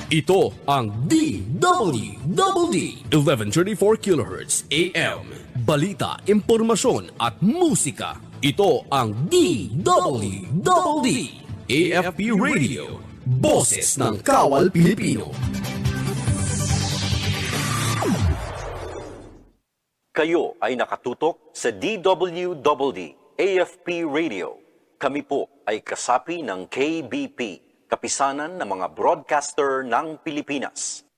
Ito ang DWDD 1134 kHz AM. Balita, impormasyon at musika. Ito ang DWDD AFP Radio. Boses ng Kawal Pilipino. Kayo ay nakatutok sa DWDD AFP Radio. Kami po ay kasapi ng KBP, Kapisanan ng mga Broadcaster ng Pilipinas.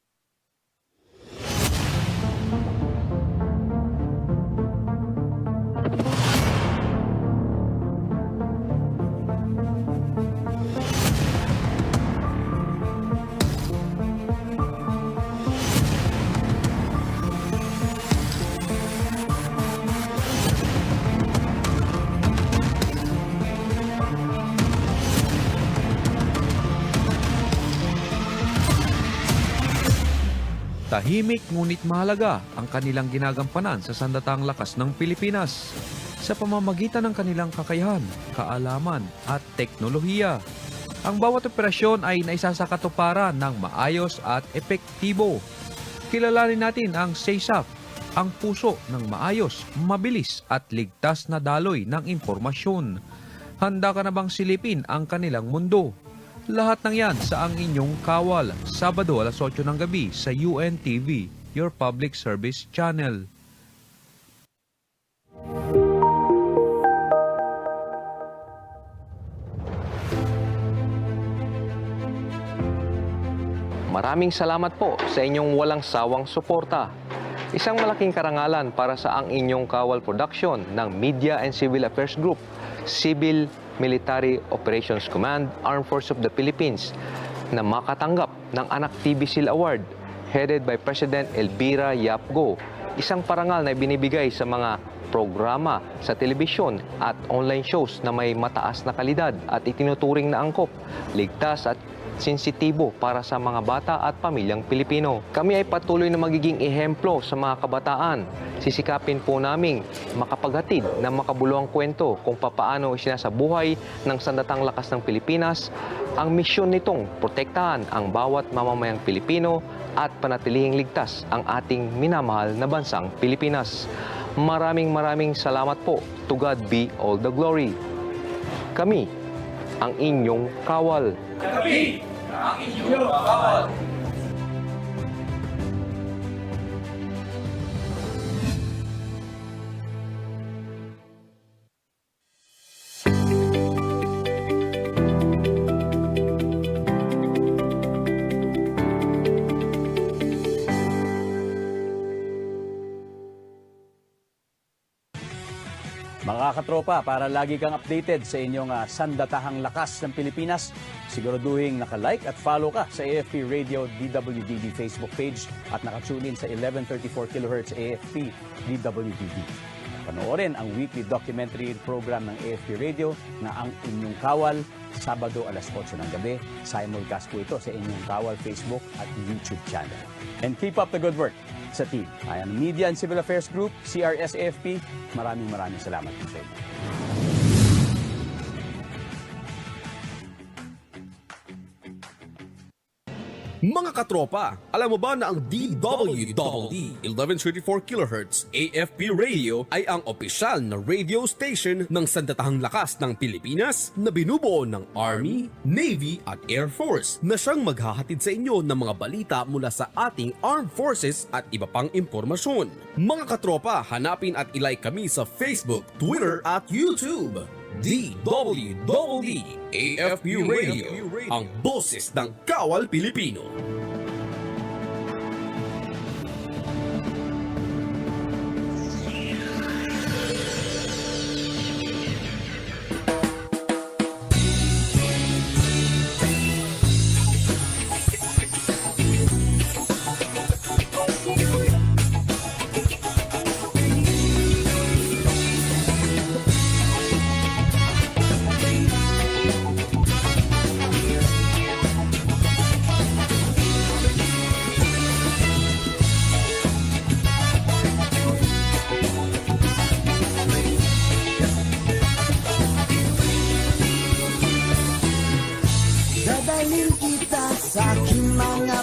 Tahimik ngunit mahalaga ang kanilang ginagampanan sa sandatahang lakas ng Pilipinas sa pamamagitan ng kanilang kakayahan, kaalaman at teknolohiya. Ang bawat operasyon ay naisasakatuparan ng maayos at epektibo. Kilalanin natin ang SESAP, ang puso ng maayos, mabilis at ligtas na daloy ng impormasyon. Handa ka na bang silipin ang kanilang mundo? Lahat ng yan sa ang inyong kawal, Sabado alas 8 ng gabi sa UNTV, your public service channel. Maraming salamat po sa inyong walang sawang suporta. Isang malaking karangalan para sa ang inyong kawal production ng Media and Civil Affairs Group, Civil Military Operations Command, Armed Forces of the Philippines, na makatanggap ng Anak TV Seal Award headed by President Elvira Yap Go. Isang parangal na binibigay sa mga programa sa telebisyon at online shows na may mataas na kalidad at itinuturing na angkop, ligtas at sensitibo para sa mga bata at pamilyang Pilipino. Kami ay patuloy na magiging ehemplo sa mga kabataan. Sisikapin po naming makapaghatid ng makabuluhang kwento kung papaano isinasabuhay ng sandatang lakas ng Pilipinas ang misyon nitong protektahan ang bawat mamamayang Pilipino at panatilihing ligtas ang ating minamahal na bansang Pilipinas. Maraming salamat po. To God be all the glory. Kami ang inyong kawal. Kami ang inyong kawal. Mga katropa, para lagi kang updated sa inyong sandatahang lakas ng Pilipinas, siguraduhin naka-like at follow ka sa AFP Radio DWDD Facebook page at nakatune in sa 1134 kHz AFP DWDD. Panoorin ang weekly documentary program ng AFP Radio na Ang Inyong Kawal, Sabado alas 8 ng gabi. Simulcast po ito sa inyong Kawal Facebook at YouTube channel. And keep up the good work sa team. Ayan, Media and Civil Affairs Group, CRS-AFP, maraming salamat po sa inyo. Mga katropa, alam mo ba na ang DWDD 1134 kHz AFP Radio ay ang opisyal na radio station ng sandatahang lakas ng Pilipinas na binubuo ng Army, Navy at Air Force na siyang maghahatid sa inyo ng mga balita mula sa ating Armed Forces at iba pang impormasyon. Mga katropa, hanapin at ilike kami sa Facebook, Twitter at YouTube. DWDD AFP Radio, ang boses ng Kawal Pilipino.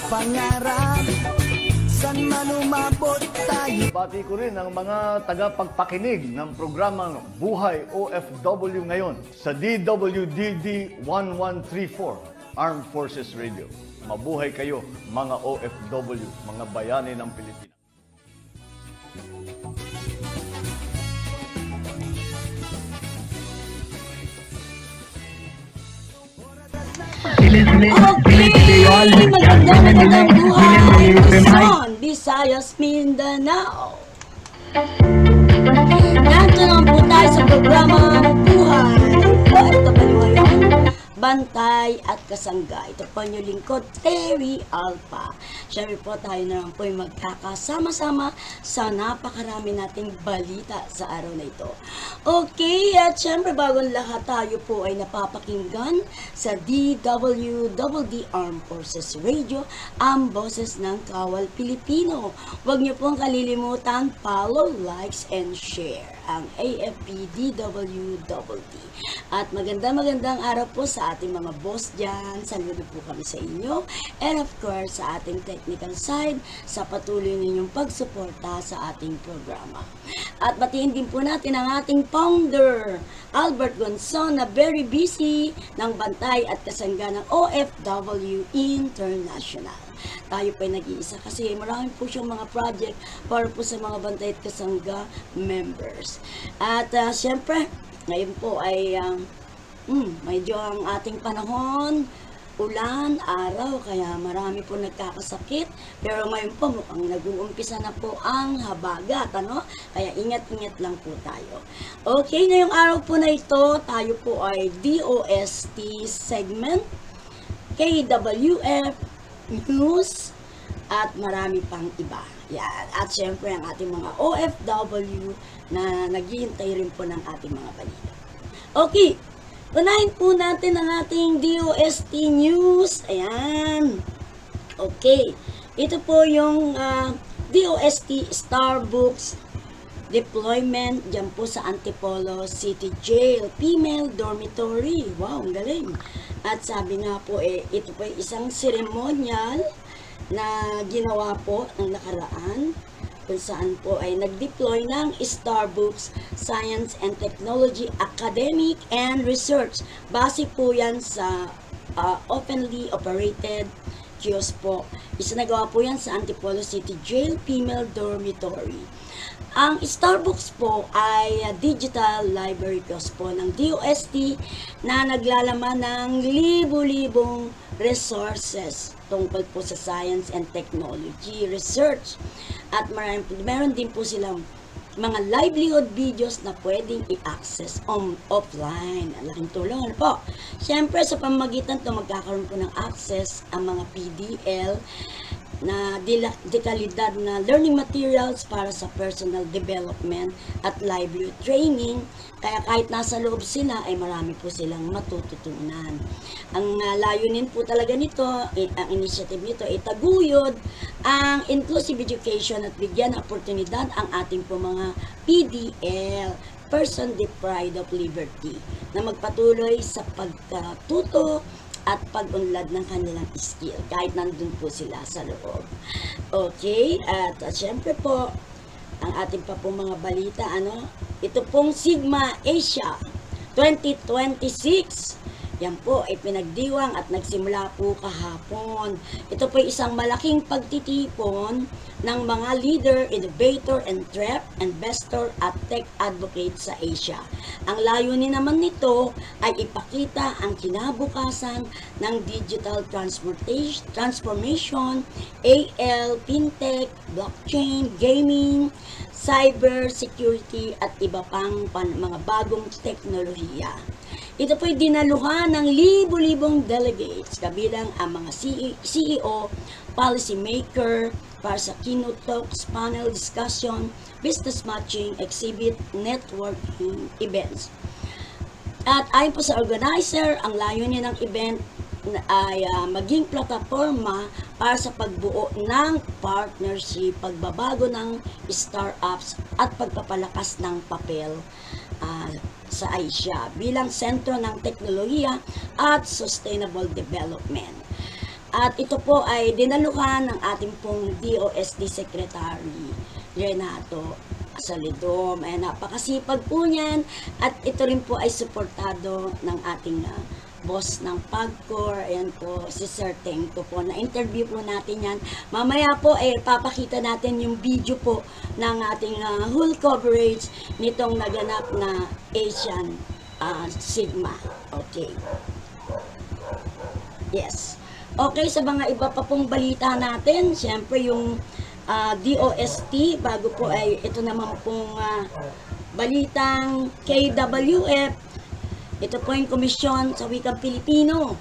pangarap, san man umabot tayo. Bati ko rin ang mga tagapagpakinig ng programang Buhay OFW ngayon sa DWDD 1134 Armed Forces Radio. Mabuhay kayo mga OFW, mga bayani ng Pilipinas. Okay, magandang buhay, Luzon, Visayas, Mindanao. Nandito naman po tayo sa programa Buhay. Ito Baliwayon, Bantay at Kasangga. Ito po yung lingkod, Terry Alpa. Siyempre po tayo naman po yung magkakasama-sama sa napakarami nating balita sa araw na ito. Okay, at siyempre bagong lahat tayo po ay napapakinggan sa DWDD Armed Forces Radio, ang boses ng Kawal Pilipino. Huwag niyo pong kalilimutan, follow, likes, and share ang AFP DWDD. At magandang araw po sa ating mga boss dyan. Saludo po kami sa inyo. And of course, sa ating technical side, sa patuloy ninyong pagsuporta sa ating programa. At batiin din po natin ang ating founder, Albert Gonzon, na very busy ng Bantay at Kasangga ng OFW International. Tayo pa nag-iisa kasi marami po siyang mga project para po sa mga Bantay at Kasangga members. At syempre, ngayon po ay medyo ang ating panahon, ulan, araw, kaya marami po nagkakasakit. Pero ngayon po mukhang nag-uumpisa na po ang habagat, ano? Kaya ingat-ingat lang po tayo. Okay, ngayong araw po na ito, tayo po ay DOST segment, KWF, News, at marami pang iba. Yan. At syempre ang ating mga OFW na naghihintay rin po ng ating mga balita. Okay, unahin po natin ang ating DOST News. Ayan. Okay, ito po yung DOST Starbucks deployment dyan po sa Antipolo City Jail, female dormitory. Wow, ang galing. At sabi nga po, ito po isang ceremonial na ginawa po ng nakaraan kung saan po ay nag-deploy ng Starbucks Science and Technology Academic and Research. Base po yan sa openly operated kiosk po. Isinagawa po yan sa Antipolo City Jail, female dormitory. Ang Starbucks po ay digital library kiosk po ng DOST na naglalaman ng libu-libong resources tungkol po sa science and technology research. At meron din po silang mga livelihood videos na pwedeng i-access offline. Ang laking tulong, ano po? Siyempre, sa pamamagitan ito, magkakaroon po ng access ang mga PDL na dekalidad na learning materials para sa personal development at livelihood training. Kaya kahit nasa loob sila, ay marami po silang matututunan. Ang layunin po talaga nito, ang initiative nito ay taguyod ang inclusive education at bigyan ng oportunidad ang ating po mga PDL, person deprived of liberty, na magpatuloy sa pagkatuto at pag-unlad ng kanilang skill kahit nandun po sila sa loob. Okay, at syempre po, ang ating pa po mga balita, ito pong Sigma Asia 2026. Yan po ay pinagdiwang at nagsimula po kahapon. Ito po ay isang malaking pagtitipon ng mga leader, innovator, investor at tech advocate sa Asia. Ang layunin naman nito ay ipakita ang kinabukasan ng digital transformation, AL, fintech, blockchain, gaming, cyber security at iba pang mga bagong teknolohiya. Ito po'y dinaluhan ng libu-libong delegates, kabilang ang mga CEO, policy maker, para sa keynote talks, panel discussion, business matching, exhibit, networking events. At ayon po sa organizer, ang layunin ng event ay maging plataforma para sa pagbuo ng partnership, pagbabago ng startups at pagpapalakas ng papel sa Asia bilang sentro ng teknolohiya at sustainable development. At ito po ay dinaluhan ng ating pong DOST Secretary Renato Salidom. Ay napakasipag po niyan at ito rin po ay suportado ng ating boss ng PAGCOR. Ayan po, si Sir Tengko po. Na-interview po natin yan. Mamaya po ay papakita natin yung video po ng ating whole coverage nitong naganap na Asian Sigma. Okay. Yes. Okay, sa mga iba pa pong balita natin, siyempre yung DOST, bago po ay ito naman pong balitang KWF. Ito po yung komisyon sa wikang Pilipino.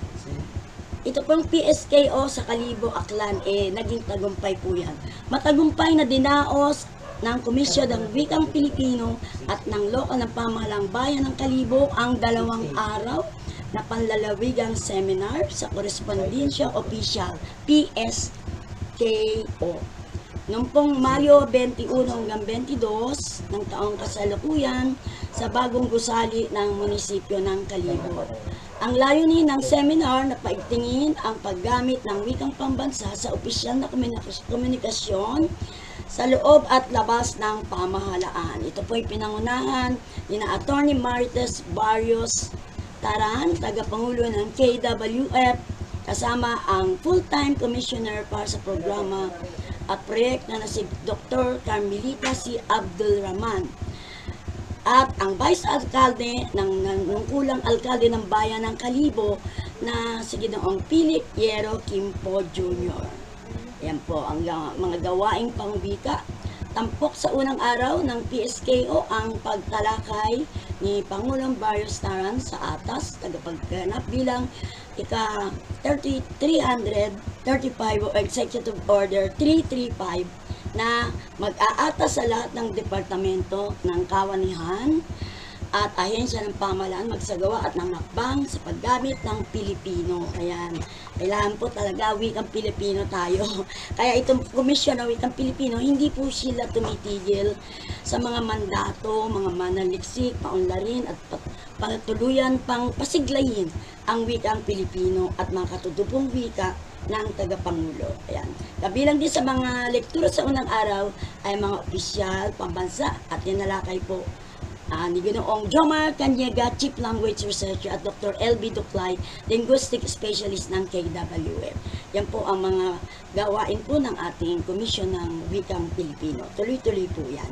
Ito po yung PSKO sa Kalibo, Aklan, naging tagumpay po yan. Matagumpay na dinaos ng Komisyon ng Wikang Pilipino at ng lokal ng pamahalang bayan ng Kalibo ang 2 araw na panlalawigang seminar sa Korespondensya Official PSKO. Noong pong Mayo 21 hanggang 22 ng taong kasalukuyan sa bagong gusali ng munisipyo ng Kalibo. Ang layunin ng seminar na paigtingin ang paggamit ng wikang pambansa sa opisyal na komunikasyon sa loob at labas ng pamahalaan. Ito po ay pinangunahan ni na Attorney Marites Barrios Taran, tagapangulo ng KWF, kasama ang full-time commissioner para sa programa at proyekto na si Dr. Carmelita C. Abdul Rahman at ang Vice Alcalde ng nangkulang alkalde ng bayan ng Kalibo na si Ginoong Philip Yero Kimpo Jr. Yan po ang mga gawaing pangwika. Tampok sa unang araw ng PSKO ang pagtalakay ni Pangulong Barrios Taran sa atas, tagapagganap bilang ika-335 o Executive Order 335 na mag-aatas sa lahat ng departamento ng kawanihan at ahensya ng pamahalaan magsagawa at ng hakbang sa paggamit ng Pilipino. Ayan, kailangan po talaga wikang Pilipino tayo. Kaya itong komisyon ng wikang Pilipino, hindi po sila tumitigil sa mga mandato, mga manaliksik, paunlarin at patuloyan pang pasiglayin ang wikang Pilipino at mga katutubong wika ng tagapangulo. Ayan. Kabilang din sa mga lektura sa unang araw ay mga opisyal, pambansa at tinalakay po ni Ginoong Jomar Caniega, Chief Language Researcher at Dr. LB Duclay, Linguistic Specialist ng KWF. Yan po ang mga gawain po ng ating Komisyon ng Wikang Pilipino. Tuloy-tuloy po yan.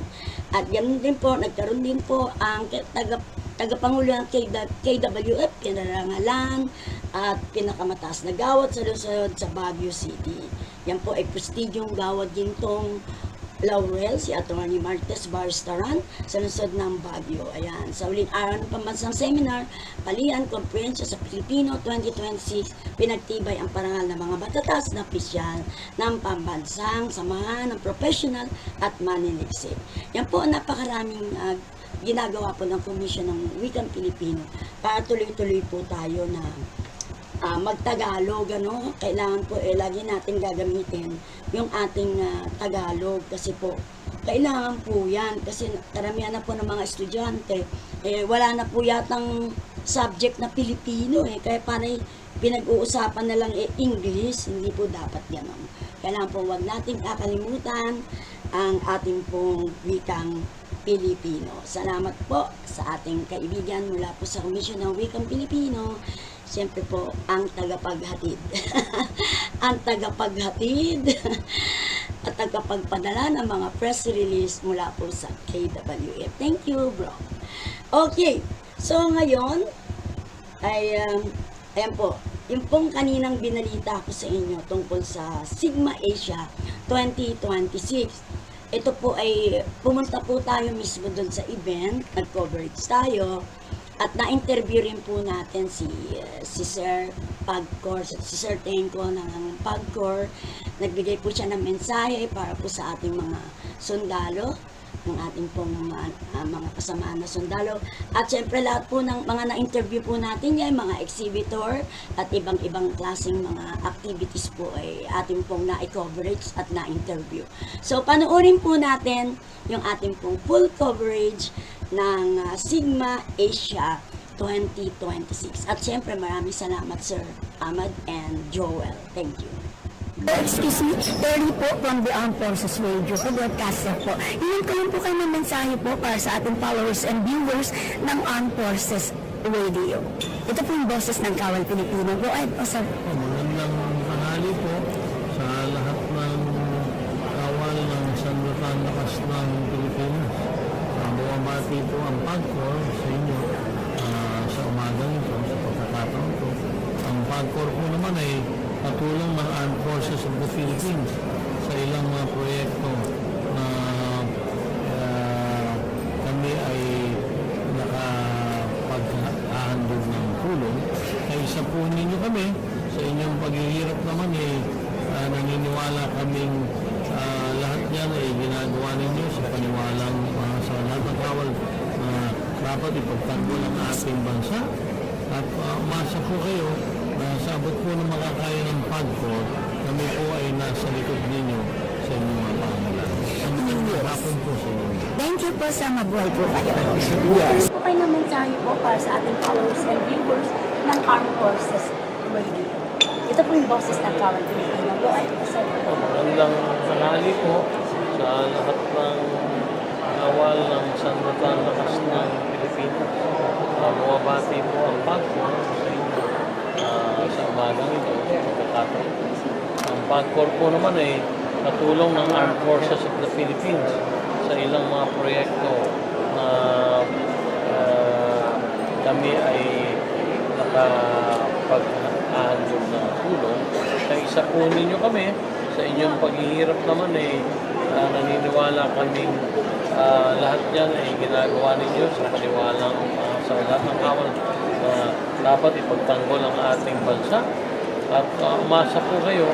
At yan din po, nagkaroon din po ang tagapangulo ng KWF, pinarangalan at pinakamataas na gawad sa Luzon sa Baguio City. Yan po ay prestigyong gawad gintong Laurel, si Atty. Marites Barrios Taran sa lungsod ng Baguio. Ayan, sa uling araw ng pambansang seminar, Palian Komprehensya sa Pilipino 2026, pinagtibay ang parangal ng mga batatas na opisyal ng pambansang samahan ng professional at maniliksik. Yan po ang napakaraming ginagawa po ng Komisyon ng Wikang Pilipino para tuloy-tuloy po tayo na magtagalog, ano? Kailangan po lagi natin gagamitin yung ating Tagalog kasi po kailangan po yan kasi karamihan na po ng mga estudyante wala na po yatang subject na Pilipino kaya parang pinag-uusapan na lang English, hindi po dapat gano'n. Kailangan po wag nating kakalimutan ang ating pong wikang Pilipino. Salamat po sa ating kaibigan mula po sa Komisyon ng Wikang Pilipino. Siyempre po, ang tagapaghatid. Ang tagapaghatid at tagapagpadala ng mga press release mula po sa KWF. Thank you, bro. Okay, so ngayon, ay, ayan po, yung pong kaninang binalita ko sa inyo tungkol sa Sigma Asia 2026. Ito po ay, pumunta po tayo mismo doon sa event, nag-coverage tayo, at na-interview rin po natin si Sir PAGCOR, si Sir Tengko ng PAGCOR. Nagbigay po siya ng mensahe para po sa ating mga sundalo, ng ating pong mga kasamaan na sundalo. At syempre lahat po ng mga na-interview po natin yan, mga exhibitor at ibang-ibang klaseng mga activities po ay ating pong na-coverage at na-interview. So panoorin po natin yung ating pong full coverage ng Sigma Asia 2026. At syempre maraming salamat Sir Ahmad and Joel. Thank you. Excuse me, Terry po from the Armed Forces Radio, po broadcaster po. Ilan po kayo ng mensahe po para sa ating followers and viewers ng Armed Forces Radio. Ito po yung boses ng Kawal Pilipino. Go ahead po, sir. Magandang tanghali po sa lahat ng kawal ng Sandatahang Lakas ng Pilipinas. Bumabati po ang PAGCOR sa inyo sa umagang ito, sa pagkakataon ko. Ang PAGCOR po naman ay patulong ng Armed Forces of the Philippines sa ilang mga proyekto na kami ay nakapaghahandog ng tulong. Ay isa po ninyo kami sa inyong paghihirap naman naniniwala kaming lahat yan ay ginagawa ninyo sa paniwalang sa lahat ng kawal na dapat ipagtanggol ang ating bansa. At umasa po kayo sa abot po ng makakaya ng PAGCOR, kami po ay nasa likod ninyo sa inyong mga pangangailangan. Hapon po sa inyo. Thank you po, sa mabuhay po kayo. Yes. Po kayo ng mensahe po para sa ating followers and viewers ng Armed Forces Radio. Ito po yung boses ng Kawal Pilipino. Go ahead po, sir. Magandang tanghali po sa lahat ng kawal ng Sandatahang Lakas ng Pilipinas. Bumabati po ang PAGCOR sa inyo sa umagang ito, pagkakataon. Ang PAGCOR po naman ay katulong ng Armed Forces of the Philippines sa ilang mga proyekto na kami ay nakapaghahandog ng tulong. Kaya isa po ninyo kami sa inyong paghihirap naman naniniwala kaming lahat yan ay ginagawa ninyo sa paniwalang sa lahat ng kawal na dapat ipagtanggol ang ating bansa. At umasa po kayo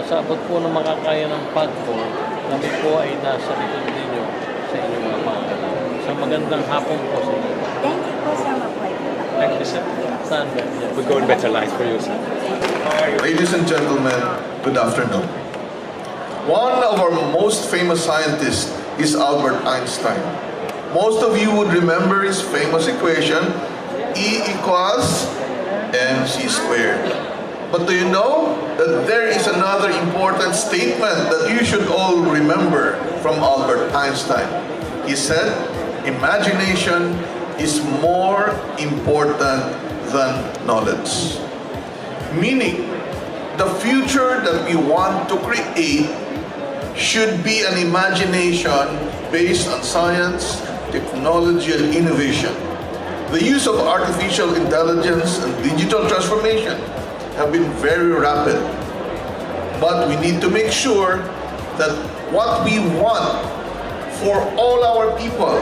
sa abot po ng makakaya ng PAGCOR, kami po ay nasa likod ninyo sa inyong mga pangangailangan. Sa magandang hapon po sa inyo. Thank you po, sir. Mabuhay po kayo. Thank you, sir. Stand back. Yes. We're going better life for you, sir. Ladies and gentlemen, good afternoon. One of our most famous scientists is Albert Einstein. Most of you would remember his famous equation, E equals mc squared. But do you know that there is another important statement that you should all remember from Albert Einstein? He said, imagination is more important than knowledge. Meaning, the future that we want to create should be an imagination based on science, technology, and innovation. The use of artificial intelligence and digital transformation have been very rapid. But we need to make sure that what we want for all our people,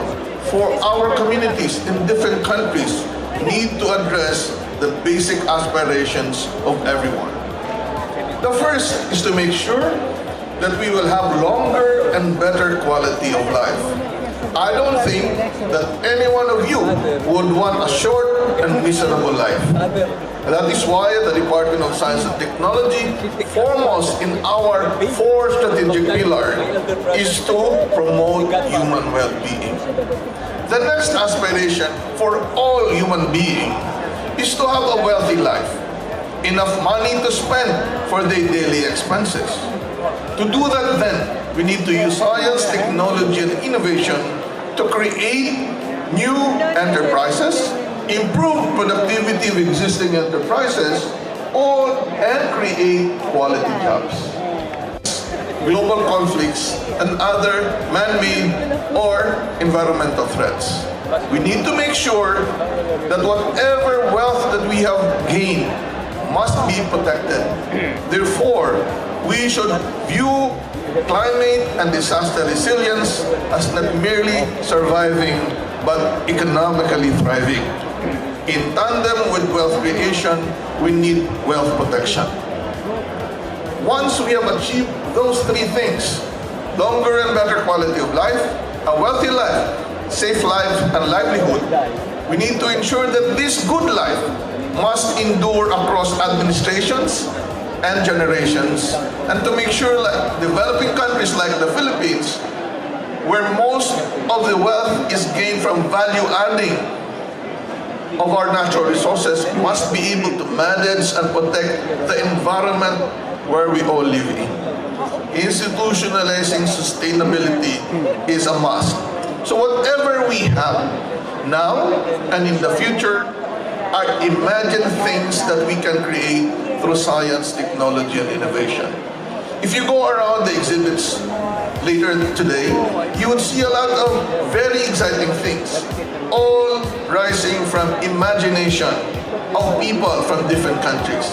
for our communities in different countries, need to address the basic aspirations of everyone. The first is to make sure that we will have longer and better quality of life. I don't think that any one of you would want a short and miserable life. And that is why the Department of Science and Technology, foremost in our 4 strategic pillars, is to promote human well-being. The next aspiration for all human beings is to have a wealthy life, enough money to spend for their daily expenses. To do that then, we need to use science, technology, and innovation to create new enterprises, improve productivity of existing enterprises, and create quality jobs. Global conflicts and other man-made or environmental threats. We need to make sure that whatever wealth that we have gained must be protected. Therefore, we should view climate and disaster resilience as not merely surviving but economically thriving. In tandem with wealth creation, we need wealth protection. Once we have achieved those 3 things, longer and better quality of life, a wealthy life, safe life, and livelihood, we need to ensure that this good life must endure across administrations and generations, and to make sure that developing countries like the Philippines, where most of the wealth is gained from value adding of our natural resources must be able to manage and protect the environment where we all live in. Institutionalizing sustainability is a must. So whatever we have now and in the future are imagined things that we can create through science, technology, and innovation. If you go around the exhibits later today, you would see a lot of very exciting things, all rising from imagination of people from different countries.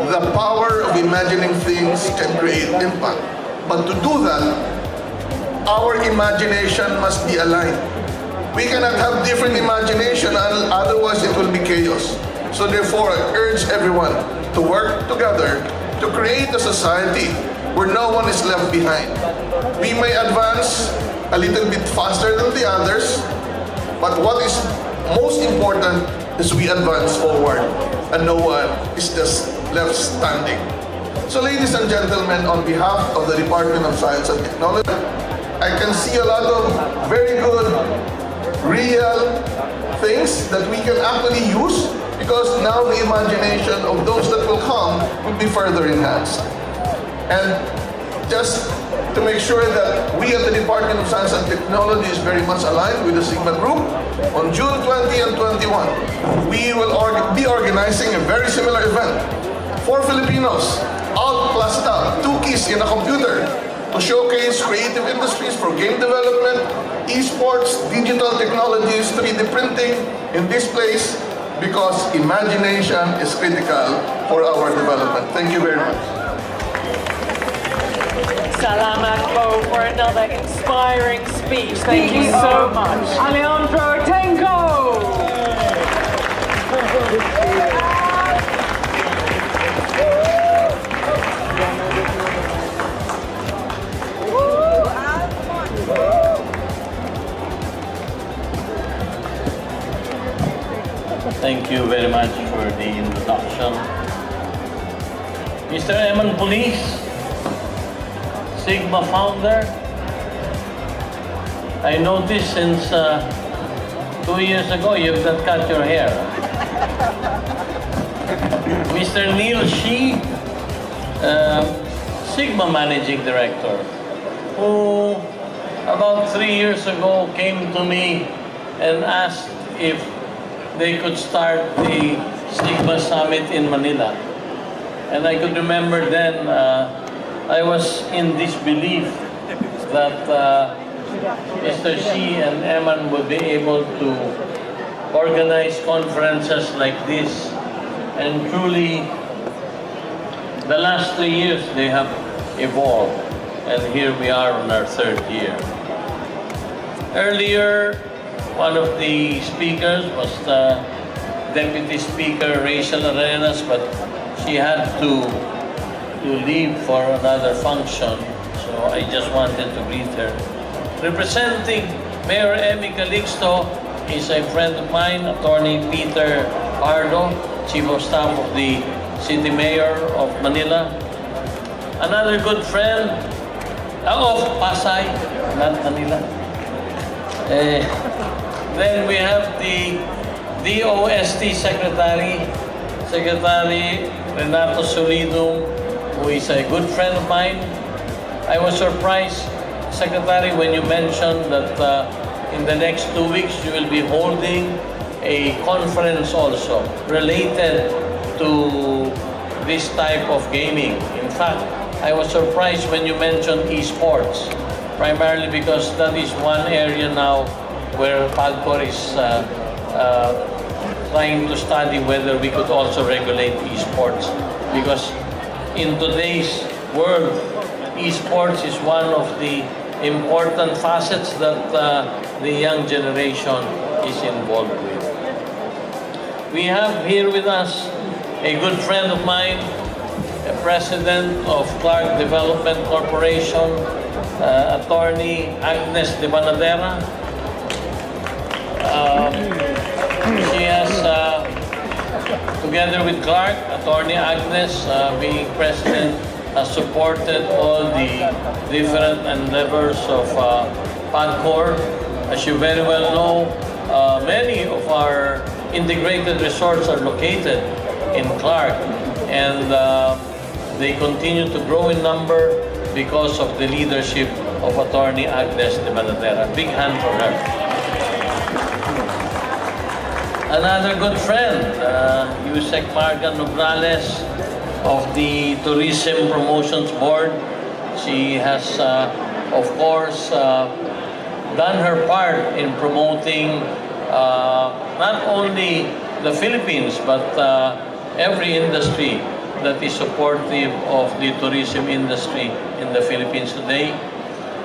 The power of imagining things can create impact. But to do that, our imagination must be aligned. We cannot have different imagination, otherwise it will be chaos. So therefore, I urge everyone to work together to create a society where no one is left behind. We may advance a little bit faster than the others, but what is most important is we advance forward and no one is just left standing. So ladies and gentlemen, on behalf of the Department of Science and Technology, I can see a lot of very good, real things that we can actually use, because now the imagination of those that will come will be further enhanced. And just to make sure that we at the Department of Science and Technology is very much aligned with the Sigma Group, on June 20 and 21, we will be organizing a very similar event for Filipinos, all classed out, 2 keys in a computer, to showcase creative industries for game development, esports, digital technologies, 3D printing in this place, because imagination is critical for our development. Thank you very much. Salamat po for another inspiring speech. Thank you so much. Alejandro Tenco! Thank you very much for the introduction. Mr. Eman Police, Sigma founder. I noticed since 2 years ago you've not cut your hair. Mr. Neil Shi, Sigma Managing Director, who about 3 years ago came to me and asked if they could start the Sigma Summit in Manila. And I could remember then, I was in disbelief that Mr. Xi and Eman would be able to organize conferences like this. And truly, the last 3 years, they have evolved. And here we are on our 3rd year. Earlier, one of the speakers was the Deputy Speaker, Rachel Arenas, but she had to leave for another function, so I just wanted to greet her. Representing Mayor Emmy Calixto is a friend of mine, Attorney Peter Pardo, Chief of Staff of the City Mayor of Manila. Another good friend of Pasay, not Manila. Then we have the DOST Secretary Renato Solido, who is a good friend of mine. I was surprised, Secretary, when you mentioned that in the next 2 weeks you will be holding a conference also related to this type of gaming. In fact, I was surprised when you mentioned esports, primarily because that is one area now where PAGCOR is trying to study whether we could also regulate esports. Because in today's world, esports is one of the important facets that the young generation is involved with. We have here with us a good friend of mine, a president of Clark Development Corporation, Attorney Agnes de Banadera. She has, together with Clark, Attorney Agnes, being president, has supported all the different endeavors of PAGCOR. As you very well know, many of our integrated resorts are located in Clark, and they continue to grow in number because of the leadership of Attorney Agnes de Manatera. Big hand for her. Another good friend, Yusek Marga Nograles of the Tourism Promotions Board. She has, of course, done her part in promoting not only the Philippines, but every industry that is supportive of the tourism industry in the Philippines today.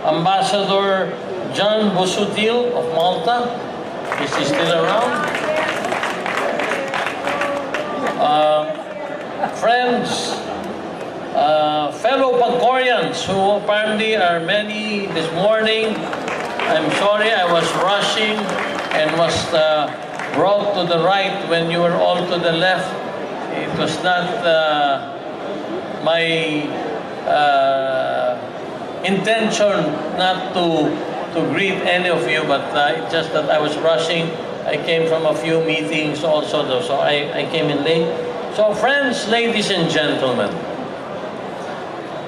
Ambassador John Busutil of Malta, is he still around? Friends, fellow Pagcorians, who apparently are many this morning, I'm sorry I was rushing and was brought to the right when you were all to the left. It was not my intention not to greet any of you, but it's just that I was rushing. I came from a few meetings also, so I came in late. So friends, ladies and gentlemen,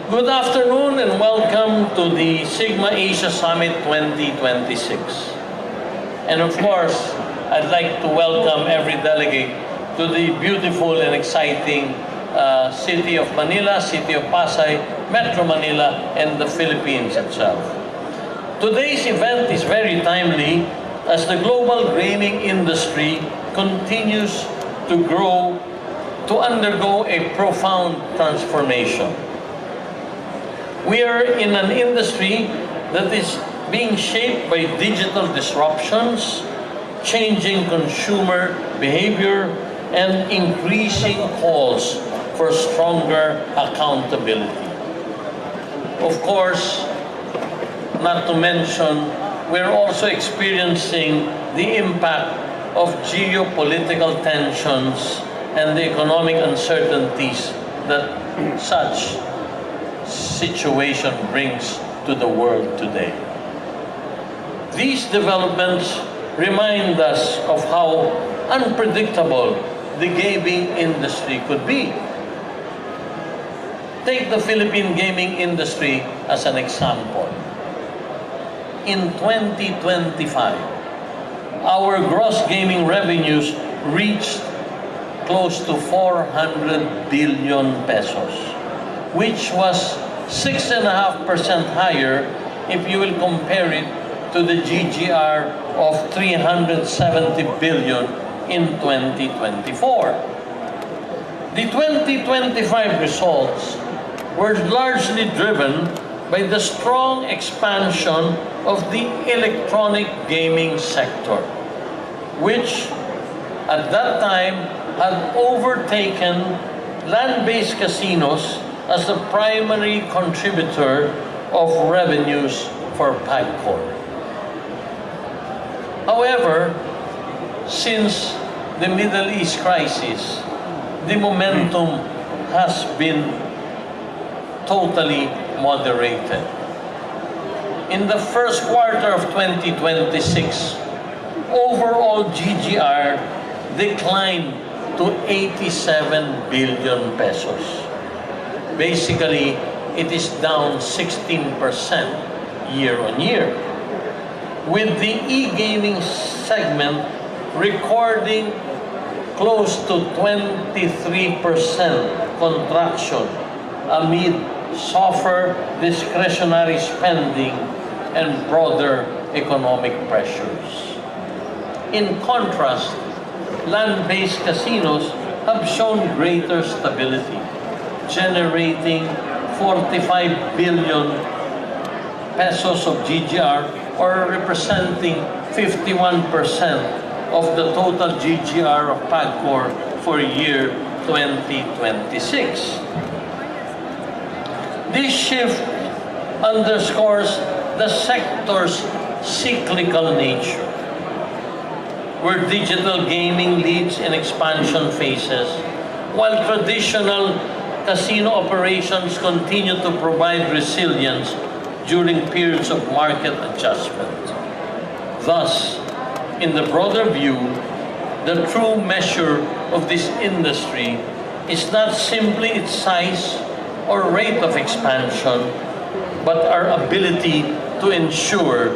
good afternoon and welcome to the Sigma Asia Summit 2026. And of course, I'd like to welcome every delegate to the beautiful and exciting city of Manila, city of Pasay, Metro Manila, and the Philippines itself. Today's event is very timely as the global gaming industry continues to grow, to undergo a profound transformation. We are in an industry that is being shaped by digital disruptions, changing consumer behavior, and increasing calls for stronger accountability. Of course, not to mention, we're also experiencing the impact of geopolitical tensions and the economic uncertainties that such situation brings to the world today. These developments remind us of how unpredictable the gaming industry could be. Take the Philippine gaming industry as an example. In 2025, our gross gaming revenues reached close to 400 billion pesos, which was 6.5% higher if you will compare it to the GGR of 370 billion in 2024. The 2025 results were largely driven by the strong expansion of the electronic gaming sector, which at that time had overtaken land-based casinos as the primary contributor of revenues for PAGCOR. However, since the Middle East crisis, the momentum has been totally moderated. In the first quarter of 2026, overall GGR declined to 87 billion pesos. Basically, it is down 16% year-on-year, with the e-gaming segment recording close to 23% contraction amid softer discretionary spending and broader economic pressures. In contrast, land-based casinos have shown greater stability, generating 45 billion pesos of GGR, or representing 51% of the total GGR of PAGCOR for year 2026. This shift underscores the sector's cyclical nature, where digital gaming leads in expansion phases, while traditional casino operations continue to provide resilience during periods of market adjustment. Thus, in the broader view, the true measure of this industry is not simply its size or rate of expansion, but our ability to ensure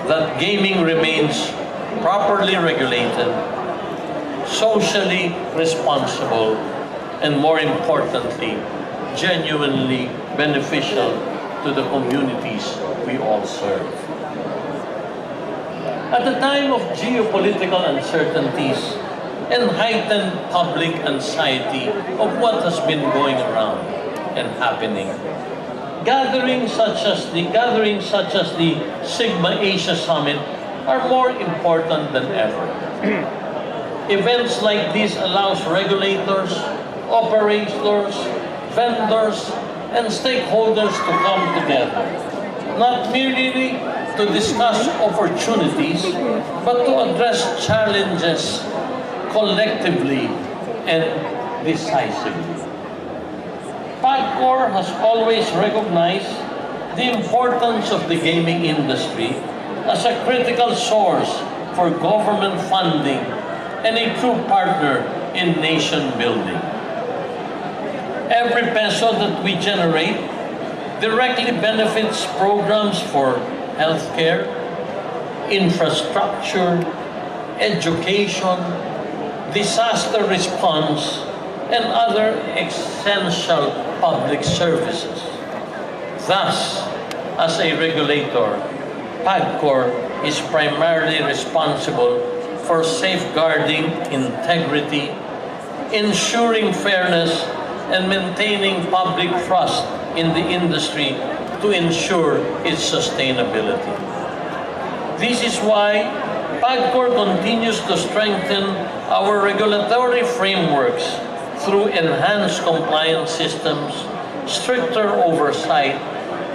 that gaming remains properly regulated, socially responsible, and more importantly, genuinely beneficial to the communities we all serve. At the time of geopolitical uncertainties and heightened public anxiety of what has been going around and happening, gatherings such as the Sigma Asia Summit are more important than ever. Events like these allows regulators, operators, vendors, and stakeholders to come together, not merely to discuss opportunities, but to address challenges collectively and decisively. PAGCOR has always recognized the importance of the gaming industry as a critical source for government funding and a true partner in nation building. Every peso that we generate directly benefits programs for healthcare, infrastructure, education, disaster response, and other essential public services. Thus, as a regulator, PAGCOR is primarily responsible for safeguarding integrity, ensuring fairness, and maintaining public trust in the industry to ensure its sustainability. This is why PAGCOR continues to strengthen our regulatory frameworks through enhanced compliance systems, stricter oversight,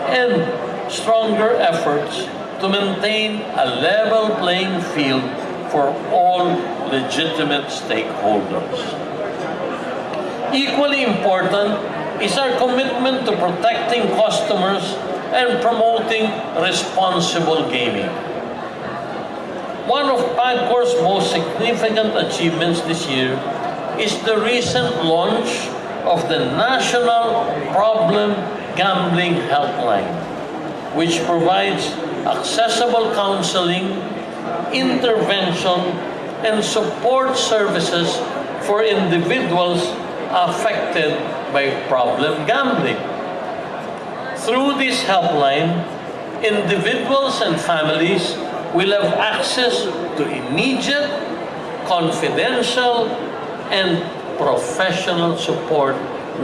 and stronger efforts to maintain a level playing field for all legitimate stakeholders. Equally important is our commitment to protecting customers and promoting responsible gaming. One of PAGCOR's most significant achievements this year is the recent launch of the National Problem Gambling Helpline, which provides accessible counseling, intervention, and support services for individuals affected by problem gambling. Through this helpline, individuals and families will have access to immediate, confidential, and professional support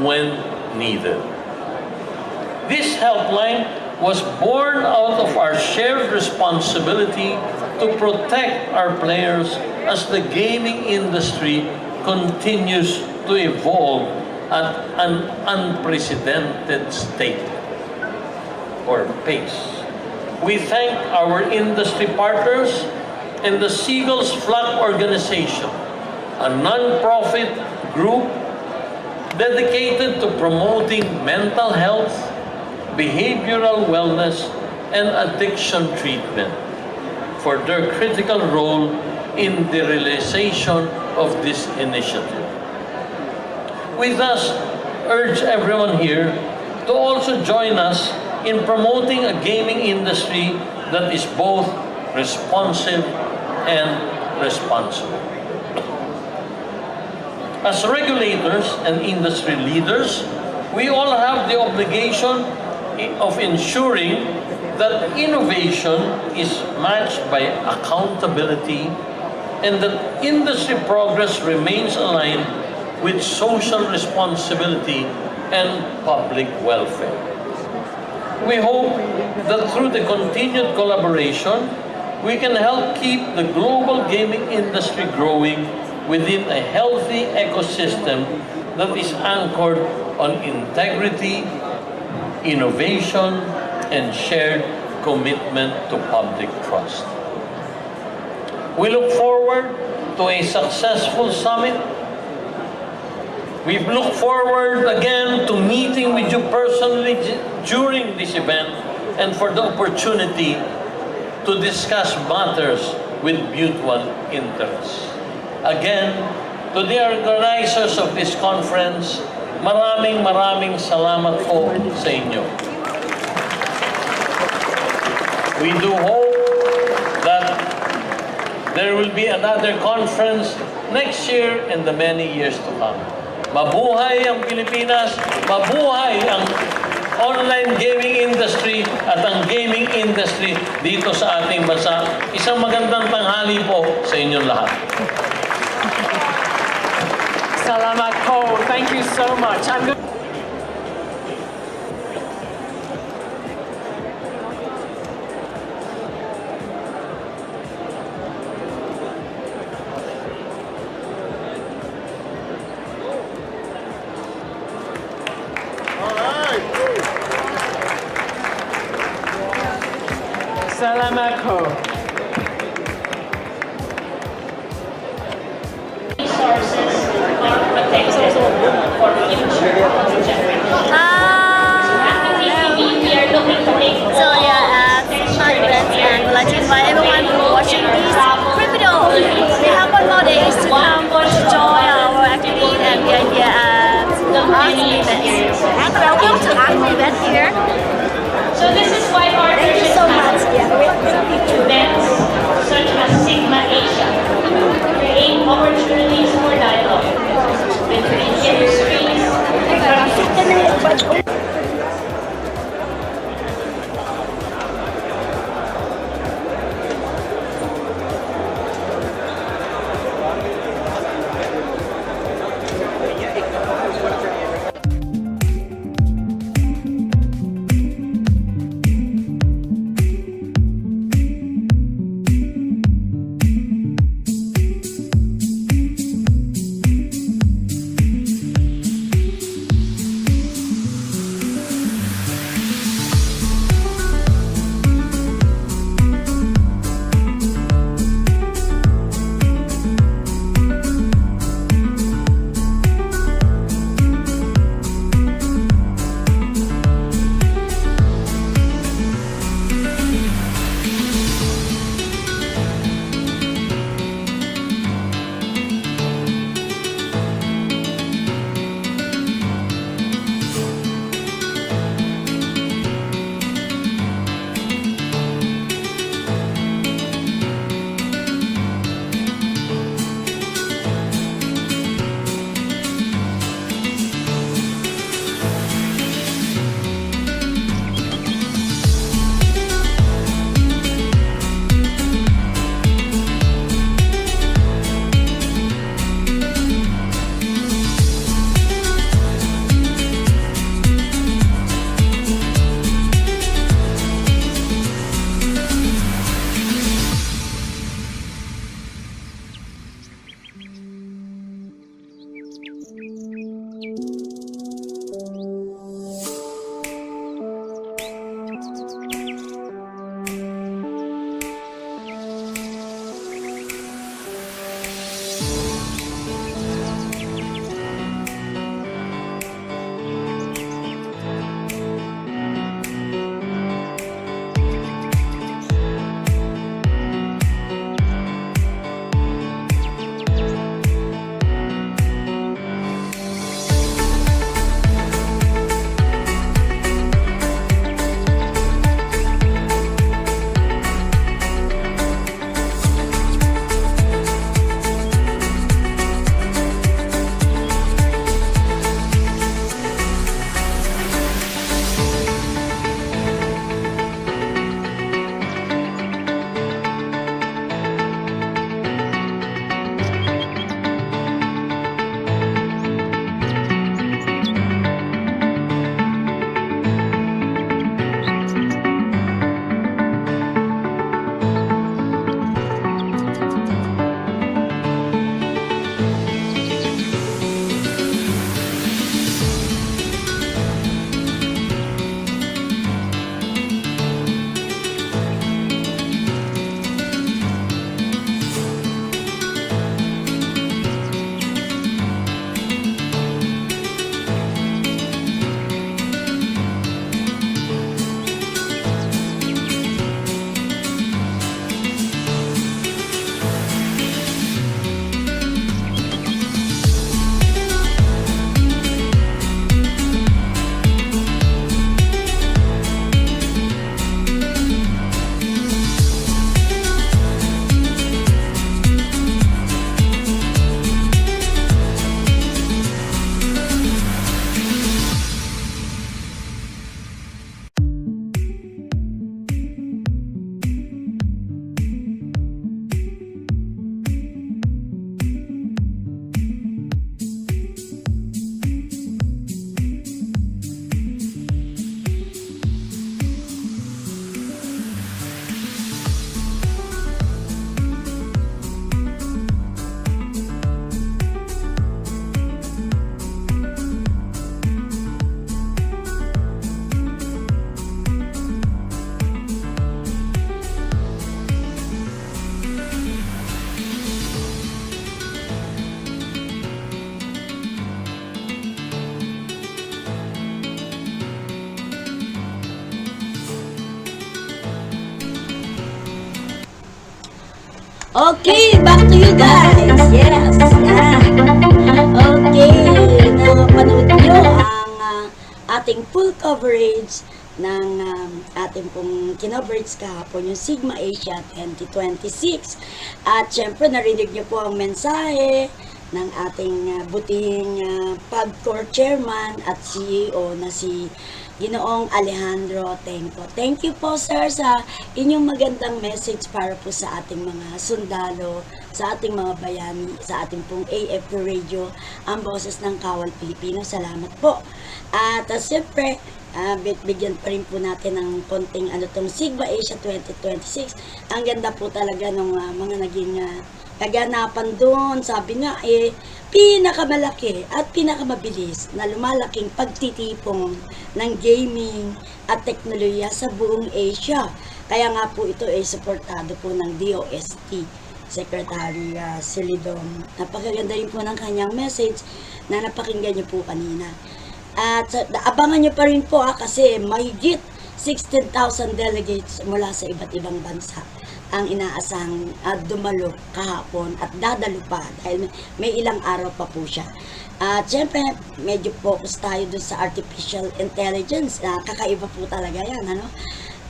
when needed. This helpline was born out of our shared responsibility to protect our players as the gaming industry continues to evolve at an unprecedented state or pace. We thank our industry partners and the Seagulls Flock Organization, a non-profit group dedicated to promoting mental health, behavioral wellness, and addiction treatment, for their critical role in the realization of this initiative. We thus urge everyone here to also join us in promoting a gaming industry that is both responsive and responsible. As regulators and industry leaders, we all have the obligation of ensuring that innovation is matched by accountability and that industry progress remains aligned with social responsibility and public welfare. We hope that through the continued collaboration, we can help keep the global gaming industry growing within a healthy ecosystem that is anchored on integrity, innovation, and shared commitment to public trust. We look forward to a successful summit. We look forward again to meeting with you personally during this event and for the opportunity to discuss matters with mutual interest. Again, to the organizers of this conference, maraming salamat po sa inyo. We do hope that there will be another conference next year and the many years to come. Mabuhay ang Pilipinas, mabuhay ang online gaming industry at ang gaming industry dito sa ating bansa. Isang magandang tanghali po sa inyong lahat. Salamat po. Thank you so much. Salamat po. Resources are protected for future generations. Actually, we are looking to make So yeah, hi friends, and would like to invite everyone who are watching this quick video. We have one more day to come to join our activity and the idea at Art Events. And welcome to Art Event here. So this is why Thank you so much. Yeah, events such as Sigma Asia create opportunities for dialogue between industries. Okay, back to you guys. Yes. Okay, napanood nyo ang ating full coverage ng ating pong kinoverage kahapon, yung Sigma Asia 2026. At syempre, narinig nyo po ang mensahe ng ating butihing PAGCOR Chairman at CEO na si Ginoong Alejandro Tenco. Thank you po, sir, sa inyong magandang message para po sa ating mga sundalo, sa ating mga bayani, sa ating pong AFP Radio, ang boses ng Kawal Pilipino. Salamat po. At siyempre, bigyan pa rin po natin ng konting tong Sigma Asia 2026. Ang ganda po talaga ng mga naging kaganapan doon. Sabi nga, pinakamalaki at pinakamabilis na lumalaking pagtitipon ng gaming at teknolohiya sa buong Asia. Kaya nga po ito ay suportado po ng DOST Secretary Silidon. Napakaganda rin po ng kanyang message na napakinggan niyo po kanina. At abangan niyo pa rin po kasi mahigit 16,000 delegates mula sa iba't ibang bansa ang inaasahang dumalo kahapon at dadalo pa dahil may ilang araw pa po siya. At syempre, medyo focus tayo dun sa artificial intelligence. Kakaiba po talaga yan, ano?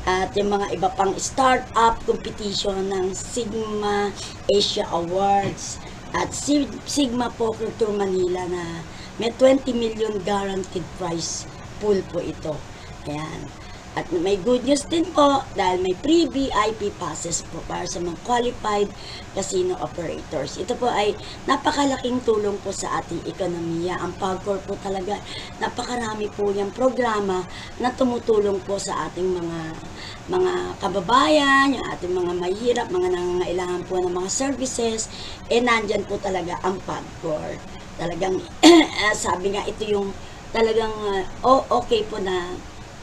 At yung mga iba pang startup competition ng Sigma Asia Awards at Sigma Poker Tour Manila na may 20 million guaranteed prize pool po ito. Ayan. At may good news din po dahil may free VIP passes po para sa mga qualified casino operators. Ito po ay napakalaking tulong po sa ating ekonomiya. Ang PAGCOR po talaga, napakarami po yung programa na tumutulong po sa ating mga kababayan, yung ating mga mahirap, mga nangangailangan po ng mga services. Nandyan po talaga ang PAGCOR. Talagang, sabi nga, ito yung talagang okay po na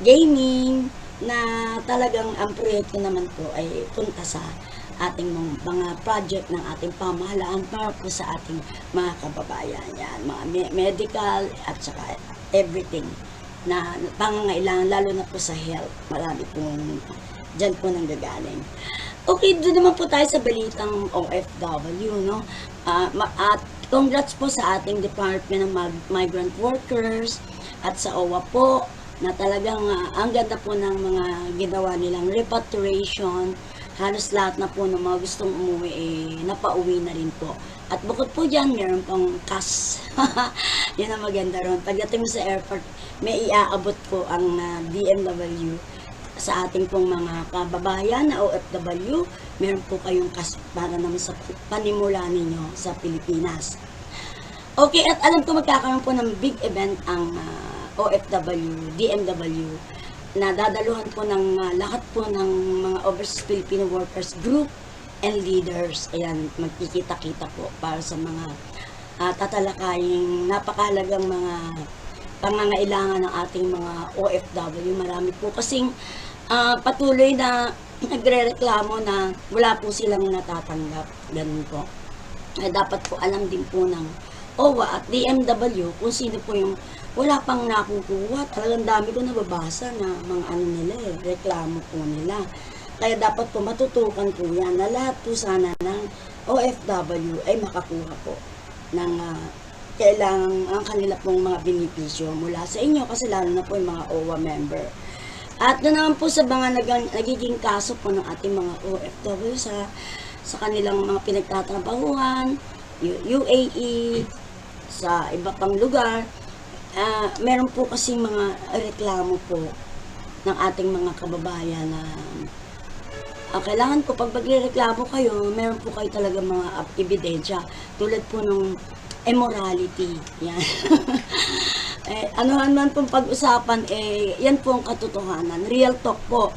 gaming na talagang ang proyekto naman po ay punta sa ating mga project ng ating pamahalaan para po sa ating mga kababayan. Yan, mga medical at saka everything na pangangailangan, lalo na po sa health. Marami pong dyan po nang gagaling. Okay, doon naman po tayo sa balitang OFW, no? At congrats po sa ating Department of Migrant Workers at sa OWA po na talagang ang ganda po ng mga ginawa nilang repatriation. Halos lahat na po ng mga gustong umuwi napauwi na rin po. At bukod po dyan, meron pong cash. Yan ang maganda ron. Pagdating mo sa airport, may iaabot po ang DMW sa ating pong mga kababayan na OFW. Meron po kayong cash para naman sa panimula ninyo sa Pilipinas. Okay, at alam ko magkakaroon po ng big event ang OFW, DMW, na dadaluhan po ng lahat po ng mga overseas Filipino workers group and leaders. Ayan, magkikita-kita po para sa mga tatalakaying napakahalagang mga pangangailangan ng ating mga OFW. Marami po kasing patuloy na nagre-reklamo na wala po silang natatanggap. Ganun po. Dapat po alam din po ng OWA at DMW kung sino po yung wala pang nakukuha. Talagang dami ko nababasa na mga nila reklamo po nila. Kaya dapat po matutukan po yan na lahat po sana ng OFW ay makakuha po ng kailangan ang kanila pong mga benepisyo mula sa inyo kasi lalo na po yung mga OWA member. At doon naman po sa mga nagiging kaso po ng ating mga OFW sa kanilang mga pinagtatrabahuan, UAE, sa iba pang lugar, meron po kasi mga reklamo po ng ating mga kababayan na kailangan po pag magreklamo kayo, meron po kayo talaga mga ebidensya tulad po ng immorality. Yan. Ano man pong pag-usapan, yan po ang katotohanan. Real talk po.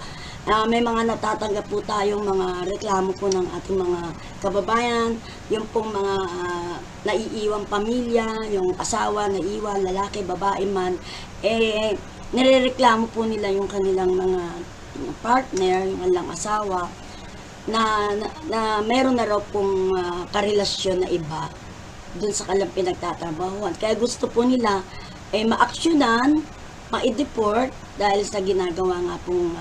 May mga natatanggap po tayong mga reklamo po ng ating mga kababayan, yung pong mga naiiwang pamilya, yung asawa, naiwan, lalaki, babae man, nirereklamo po nila yung kanilang mga partner, yung kanilang asawa, na meron na raw pong karelasyon na iba dun sa kanilang pinagtatrabahuan. Kaya gusto po nila ma-aksyonan, ma-deport dahil sa ginagawa nga pong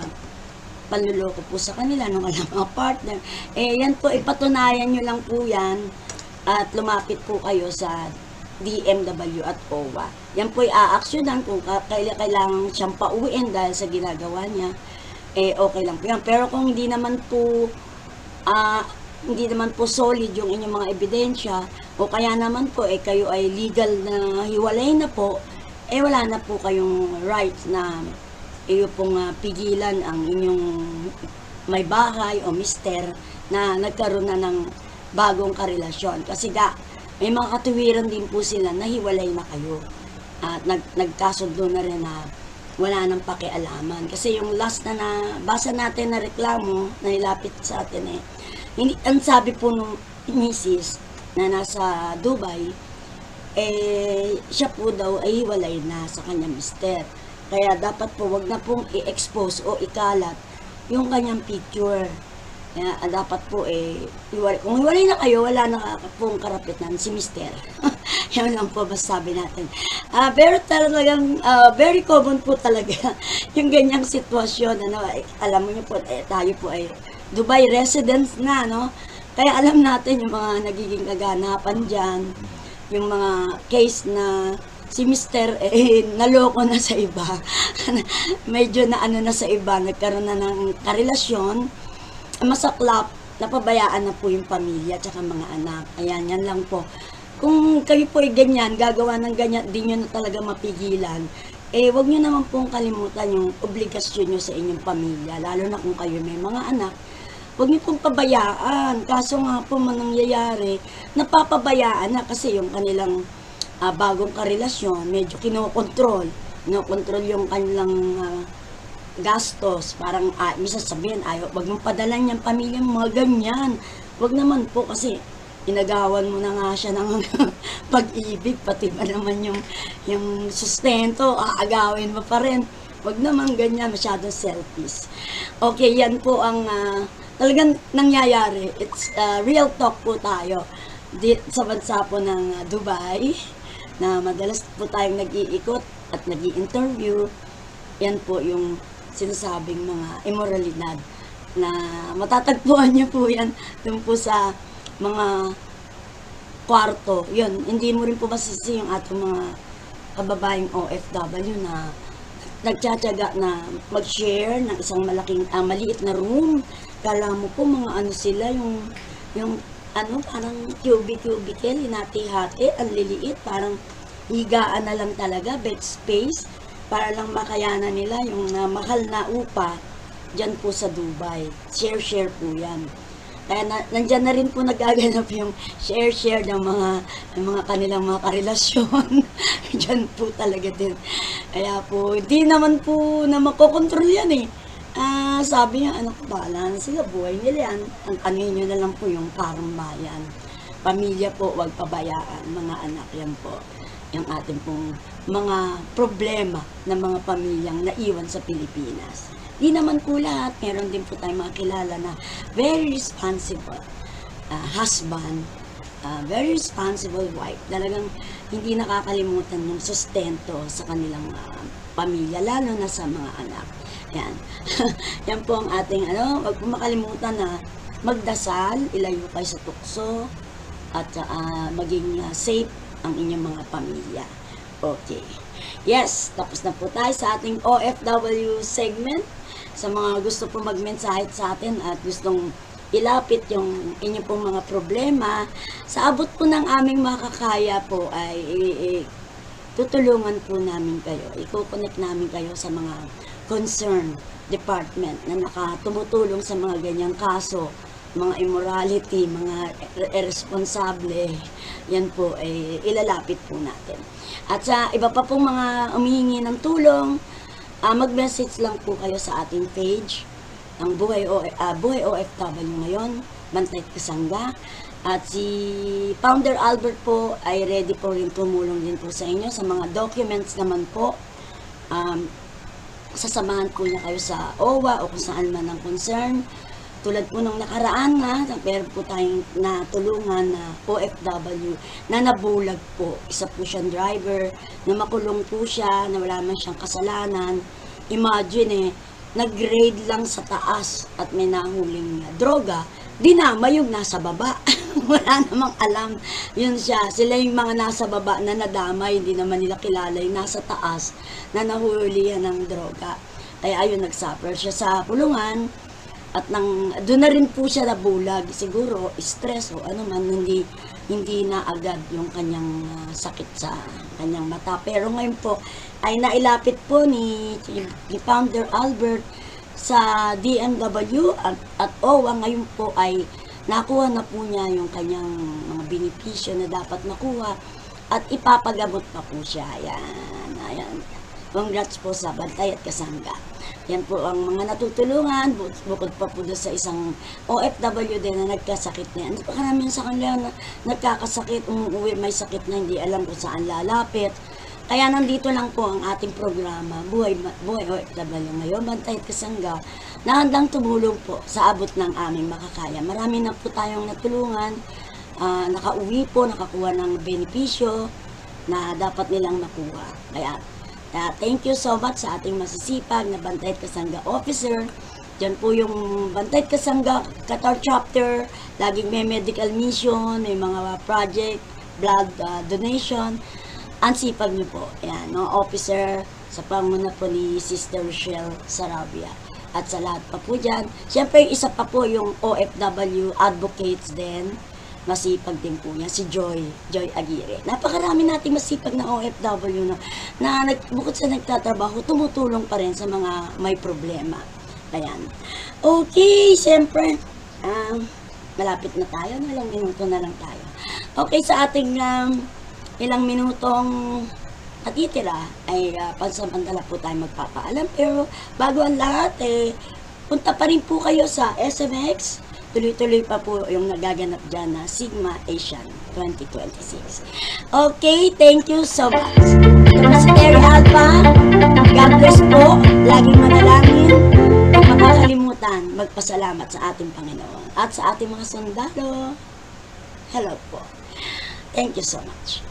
panluloko po sa kanila ng walang mga partner. Yan po, ipatunayan nyo lang po yan at lumapit po kayo sa DMW at OWA. Yan po i-aaksyonan kung kailangan siyang pauwiin dahil sa ginagawa niya. Okay lang po yan. Pero kung hindi naman po solid yung inyong mga ebidensya o kaya naman po kayo ay legal na hiwalay na po, wala na po kayong right na iyo pong pigilan ang inyong may bahay o mister na nagkaroon na ng bagong karelasyon. Kasi may mga katuwiran din po sila na hiwalay na kayo at nagkasundo na rin na wala nang pakialaman. Kasi yung last na basa natin na reklamo na nilapit sa atin ang sabi po nung misis na nasa Dubai, siya po daw ay hiwalay na sa kanyang mister. Kaya dapat po wag na pong i-expose o ikalat yung kanyang picture. Kaya dapat po kung hiwalay na kayo, wala na pong karapitan si mister. Yan lang po masasabi natin. Pero talagang very common po talaga yung ganyang sitwasyon. Alam mo niyo po, tayo po ay Dubai residents na, no? Kaya alam natin yung mga nagiging kaganapan dyan, yung mga case na si mister naloko na sa iba. Medyo na sa iba, nagkaroon na ng karelasyon, masaklap, napabayaan na po yung pamilya at mga anak. Ayan, yan lang po. Kung kayo po ay ganyan, gagawa ng ganyan, di nyo na talaga mapigilan, wag nyo naman pong kalimutan yung obligasyon nyo sa inyong pamilya, lalo na kung kayo may mga anak. Huwag niyo pong pabayaan. Kaso nga po nangyayari, napapabayaan na kasi yung kanilang bagong karelasyon, medyo kinokontrol. Kinokontrol yung kanilang gastos. Parang, misa sabihin, wag mong padalan yung pamilya mo, mga ganyan. Huwag naman po kasi inagawan mo na nga siya ng pag-ibig, pati ba naman yung sustento, aagawin mo pa rin. Huwag naman ganyan, masyadong selfish. Okay, yan po ang talagang nangyayari. It's real talk po tayo sa bansa po ng Dubai na madalas po tayong nag-iikot at nag-i-interview. Yan po yung sinasabing mga immoralidad na matatagpuan niyo po yan dun po sa mga kwarto. Yun, hindi mo rin po masisi yung ating mga kababayang OFW na nagtsatsaga na mag-share ng isang maliit na room. Kala mo po mga sila, yung parang cubicle, hinati-hati, ang liliit, parang higaan na lang talaga, bed space, para lang makayanan nila yung mahal na upa dyan po sa Dubai. Share po yan. Kaya nandyan na rin po nagaganap yung share ng mga kanilang mga karelasyon. Dyan po talaga din. Kaya po, hindi naman po na makokontrol yan sabi niya, bahala na sila, buhay nila yan. Ang nyo na lang po yung parang bayan. Pamilya po, wag pabayaan, mga anak yan po. Yung ating pong mga problema ng mga pamilyang naiwan sa Pilipinas. Di naman po lahat, meron din po tayong mga kilala na very responsible husband, very responsible wife. Talagang hindi nakakalimutan yung sustento sa kanilang pamilya, lalo na sa mga anak. Yan. Yan po ang ating wag po makalimutan na magdasal, ilayo kayo sa tukso, at maging safe ang inyong mga pamilya. Okay. Yes, tapos na po tayo sa ating OFW segment. Sa mga gusto po magmensahe sa atin at gustong ilapit yung inyong pong mga problema, sa abot po ng aming makakaya po ay tutulungan po namin kayo. I-connect namin kayo sa mga concerned department na nakatumutulong sa mga ganyang kaso, mga immorality, mga irresponsable. Yan po ay ilalapit po natin. At sa iba pa pong mga umihingi ng tulong, mag-message lang po kayo sa ating page, ang Buhay OFW ngayon, Bantay Kasangga. At si Founder Albert po ay ready po rin tumulong din po sa inyo. Sa mga documents naman po, sasamahan po niya kayo sa OWA o kung saan man ang concern. Tulad po nung nakaraan meron po tayong natulungan na OFW na nabulag po. Isa po siyang driver, na makulong po siya, na wala man siyang kasalanan. Imagine nag-grade lang sa taas at may nahuling droga, dinama yung nasa baba. Wala namang alam. Yun siya. Sila yung mga nasa baba na nadamay, hindi naman nila kilala yung nasa taas na nahulihan ng droga. Kaya ayun, nagsuffer siya sa kulungan at doon na rin po siya nabulag. Siguro, stress o ano man, hindi na agad yung kanyang sakit sa kanyang mata. Pero ngayon po, ay nailapit po ni Founder Albert sa DMW at OWA. Ngayon po ay nakuha na po niya yung kanyang mga benepisyo na dapat makuha at ipapagamot pa po siya. Ayan. Congrats po sa Bantay at Kasangga. Yan po ang mga natutulungan, bukod pa po sa isang OFW din na nagkasakit na yan. Karamihan sa kanila na nagkakasakit, umuwi may sakit na hindi alam kung saan lalapit. Kaya nandito lang po ang ating programa, Buhay OFW ngayon, Bantay at Kasangga, na handang tumulong po sa abot ng aming makakaya. Marami na po tayong natulungan, nakauwi po, nakakuha ng benepisyo na dapat nilang makuha. Kaya thank you so much sa ating masisipag na Bantay at Kasangga officer. Diyan po yung Bantay at Kasangga Qatar chapter, laging may medical mission, may mga project, blood donation. Ang sipag niyo po, ayan, no, officer, sa panguna po ni Sister Rochelle Sarabia. At sa lahat pa po dyan, siyempre isa pa po yung OFW advocates din, masipag din po yan, si Joy Aguirre. Napakarami nating masipag na OFW na bukod sa nagtatrabaho, tumutulong pa rin sa mga may problema. Ayan. Okay, siyempre, malapit na tayo, ilang minuto na lang tayo. Okay, sa ating ilang minutong natitira ay pansamantala po tayo magpapaalam. Pero bago ang lahat, punta pa rin po kayo sa SMX. Tuloy-tuloy pa po yung nagaganap dyan na Sigma Asian 2026. Okay, thank you so much. Ito na si Terry Alpha. God bless po. Laging manalangin. Huwag makakalimutan magpasalamat sa ating Panginoon at sa ating mga sundalo. Hello po. Thank you so much.